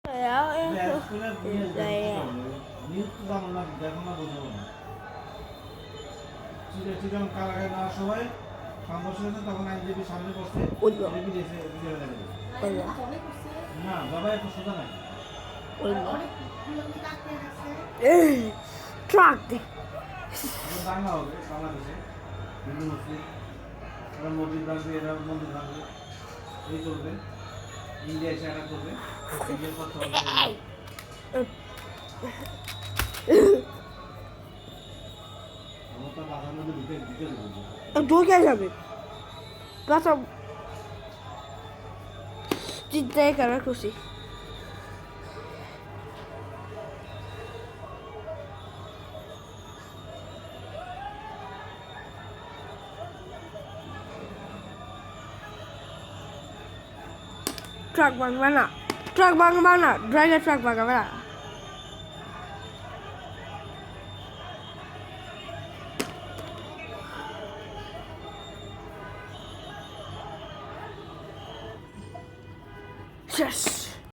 แล้วเอ็ง ব্যাস করে নিয়েอะไร যেতেอ่ะ হবে নিউজ তো তেমন না দেখো না বোঝাবো না চিরং কারাগারে নেওয়ার সময় সংঘর্ষ হয়েছে তখন আইনজীবী সামনে বসে উঠবো রেখে দিয়েছে রিজার্ভে রেখে দিয়েছে উঠবো না বাবা এত সোজা নাই উঠবো ট্রাক দে এখন দাঙ্গা হবে বাংলাদেশে হিন্দু মুসলিম এরা মসজিদ ভাঙবে এরা মন্দির ভাঙবে এই চলবে ইন্ডিয়া এসে অ্যাটাক করবে ইন্ডিয়ার কথা হবে আমার তো বাধার মধ্যে ঢুকে ঢুকে দেবো ঢুকে যাবে বাসা চিন্তায় করা খুশি ট্রাক ভাঙবে না ড্রাইভার ট্রাক ভাঙবে না শেষ